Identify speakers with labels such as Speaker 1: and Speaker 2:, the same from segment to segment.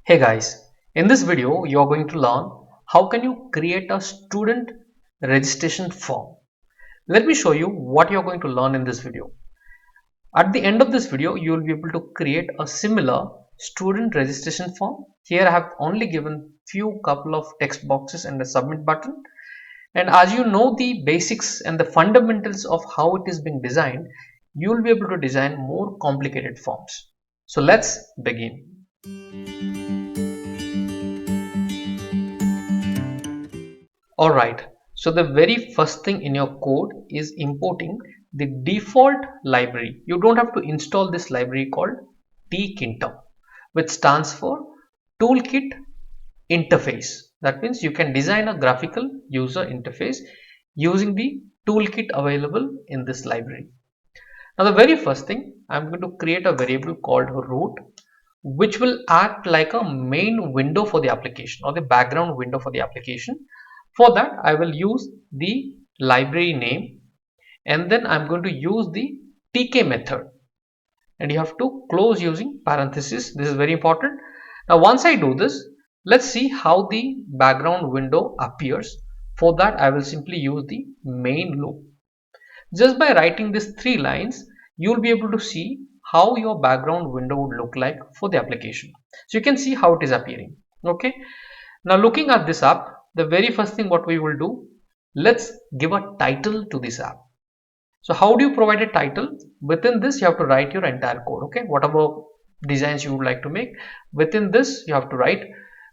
Speaker 1: Hey guys, in this video you are going to learn how can you create a student registration form. Let me show you what you are going to learn in this video. At the end of this video you will be able to create a similar student registration form. Here I have only given few couple of text boxes and a submit button, and as you know the basics and the fundamentals of how it is being designed, you will be able to design more complicated forms. So let's begin. Alright, so the very first thing in your code is importing the default library. You don't have to install this library called Tkinter, which stands for Toolkit Interface. That means you can design a graphical user interface using the toolkit available in this library. Now the very first thing, I'm going to create a variable called root, which will act like a main window for the application or the background window for the application. For that I will use the library name, and then I'm going to use the tk method, and you have to close using parenthesis. This is very important. Now once I do this, let's see how the background window appears. For that I will simply use the main loop. Just by writing these three lines, you will be able to see how your background window would look like for the application. So you can see how it is appearing. Okay. Now looking at this app, the very first thing what we will do, let's give a title to this app. So how do you provide a title? Within this you have to write your entire code. Okay. Whatever designs you would like to make, within this you have to write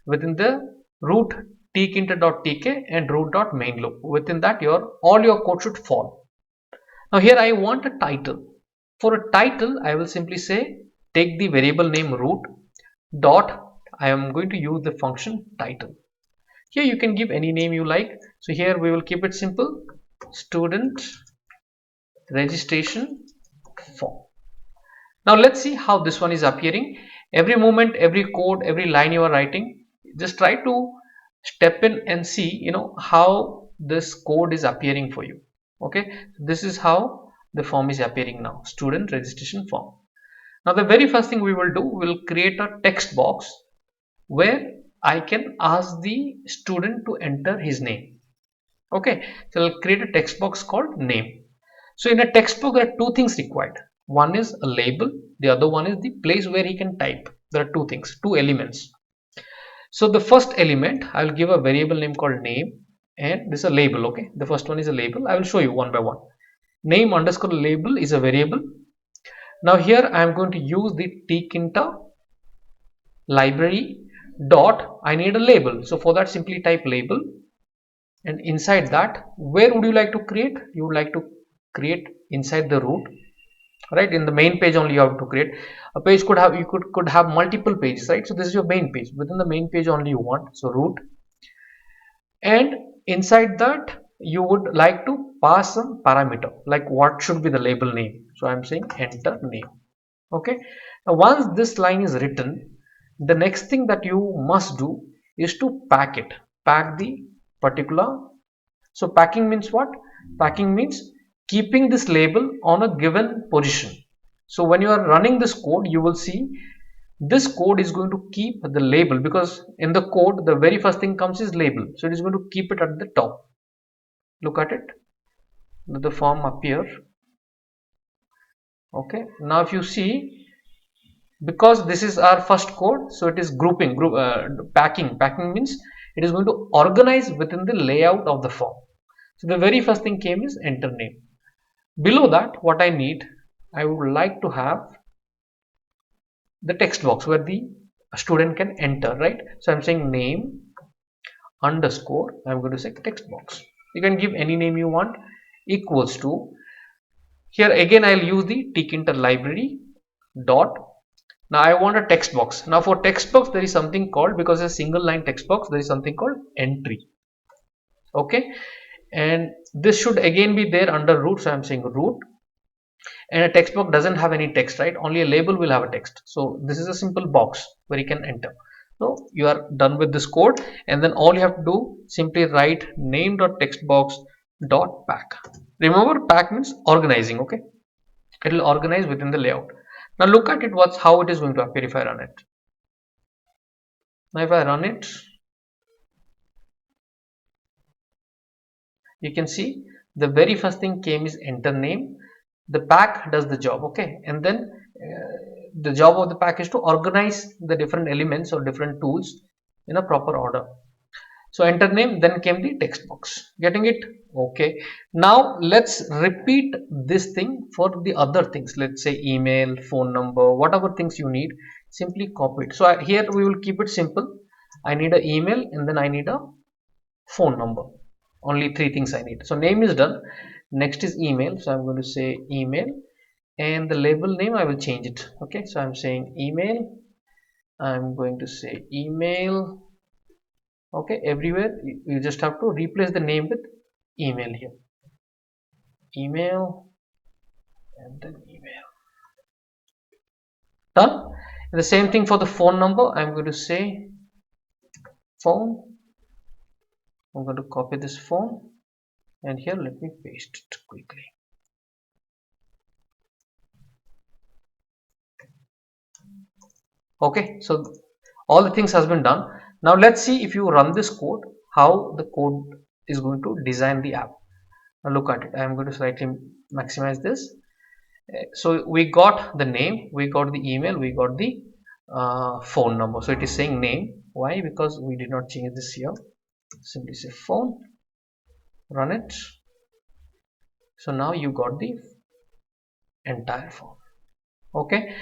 Speaker 1: within the root tkinter.tk and root.main loop. Within that all your code should fall. Now here I want a title. For a title, I will simply say take the variable name root dot. I am going to use the function title. Here you can give any name you like. So here we will keep it simple. Student registration form. Now let's see how this one is appearing. Every moment, every code, every line you are writing, just try to step in and see, how this code is appearing for you. Okay, this is how the form is appearing now, student registration form. Now the very first thing we will do, we'll create a text box where I can ask the student to enter his name. Okay, so I'll create a text box called name. So in a text box there are two things required. One is a label, the other one is the place where he can type. There are two things, two elements. So the first element, I will give a variable name called name, and this is a label. Okay, the first one is a label. I will show you one by one. Name underscore label is a variable. Now here I am going to use the tkinter library dot. I need a label, so for that simply type label, and inside that, where would you like to create? You would like to create inside the root, right? In the main page only you have to create. A page could have, you could have multiple pages, right? So this is your main page. Within the main page only you want, so root, and inside that you would like to pass some parameter, like what should be the label name. So I'm saying enter name. Okay, now once this line is written, the next thing that you must do is to pack the particular. So packing means what? Packing means keeping this label on a given position. So when you are running this code, you will see this code is going to keep the label, because in the code the very first thing comes is label, so it is going to keep it at the top. Look at it, the form appear. Okay, now if you see, because this is our first code, so it is packing means it is going to organize within the layout of the form. So the very first thing came is enter name. Below that, what I need, I would like to have the text box where the student can enter, right? So I'm saying name underscore, I'm going to say text box. You can give any name you want, equals to, here again I'll use the tkinter library dot. Now I want a text box. Now for text box there is something called, because a single line text box, there is something called entry. Okay, and this should again be there under root, so I'm saying root. And a text box doesn't have any text, right? Only a label will have a text. So this is a simple box where you can enter. So you are done with this code, and then all you have to do, simply write name.textbox.pack. Remember, pack means organizing. Okay, it will organize within the layout. Now look at it, how it is going to appear if I run it. Now if I run it, you can see the very first thing came is enter name. The pack does the job, okay, and then the job of the pack is to organize the different elements or different tools in a proper order. So enter name, then came the text box. Getting it? Okay. Now let's repeat this thing for the other things. Let's say email, phone number, whatever things you need, simply copy it. So here we will keep it simple. I need an email and then I need a phone number. Only three things I need. So name is done. Next is email. So I'm going to say email, and the label name I will change it. Okay. So I'm saying email. I'm going to say email. Okay, everywhere you just have to replace the name with email here, email, and then email. Done. And the same thing for the phone number. I'm going to say phone. I'm going to copy this phone, and here let me paste it quickly. Okay, so all the things has been done. Now let's see, if you run this code, how the code is going to design the app. Now look at it. I'm going to slightly maximize this. So we got the name, we got the email, we got the phone number. So it is saying name. Why? Because we did not change this here. Simply say phone, run it. So now you got the entire phone. Okay.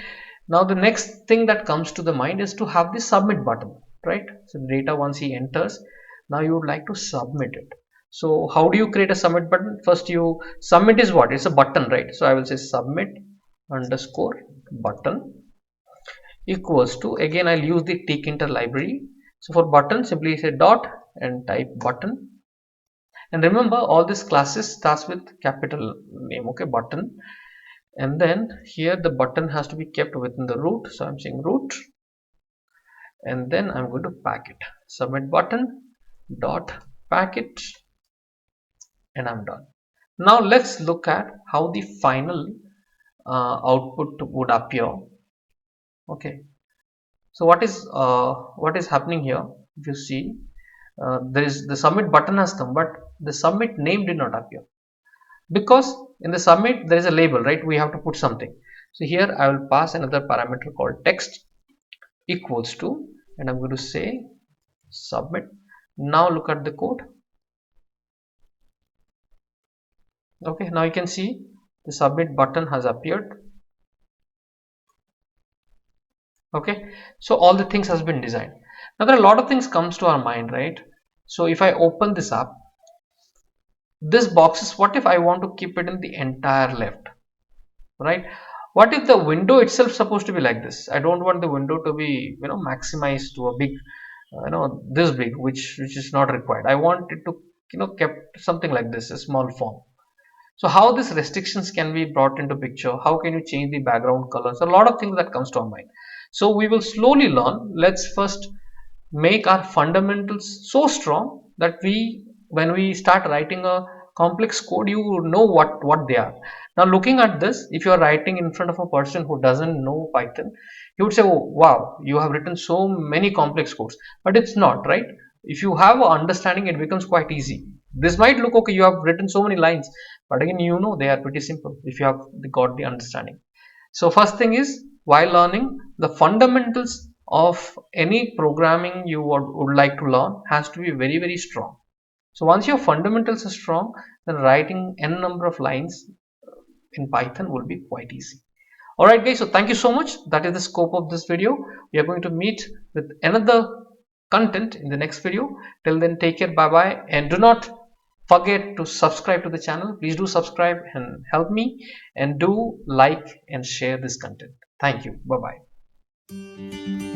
Speaker 1: Now the next thing that comes to the mind is to have the submit button, right? So the data, once he enters, now you would like to submit it. So how do you create a submit button? First, you submit is what? It's a button, right? So I will say submit underscore button equals to, again I'll use the Tkinter library. So for button, simply say dot and type button, and remember all these classes starts with capital name, okay, button, and then here the button has to be kept within the root. So I'm saying root, and then I'm going to pack it, submit button dot packet, and I'm done. Now let's look at how the final output would appear. Okay, so what is happening here? If you see, there is the submit button has come, but the submit name did not appear, because in the submit there is a label, right? We have to put something. So here I will pass another parameter called text equals to, and I'm going to say submit. Now look at the code. Okay, now you can see the submit button has appeared. Okay, so all the things has been designed. Now there are a lot of things comes to our mind, right? So if I open this up, this box is, what if I want to keep it in the entire left, right? What if the window itself supposed to be like this? I don't want the window to be, maximized to a big, this big, which is not required. I want it to, kept something like this, a small form. So how these restrictions can be brought into picture? How can you change the background colors? A lot of things that comes to our mind. So we will slowly learn. Let's first make our fundamentals so strong that when we start writing a complex code, you know what they are. Now looking at this, if you are writing in front of a person who doesn't know Python, he would say, oh wow, you have written so many complex codes, but it's not, right? If you have an understanding, it becomes quite easy. This might look okay, you have written so many lines, but again, they are pretty simple if you have got the understanding. So first thing is, while learning, the fundamentals of any programming you would like to learn has to be very, very strong. So once your fundamentals are strong, then writing n number of lines in Python will be quite easy. Alright guys, so thank you so much. That is the scope of this video. We are going to meet with another content in the next video. Till then, take care, bye bye, and do not forget to subscribe to the channel. Please do subscribe and help me, and do like and share this content. Thank you. Bye bye.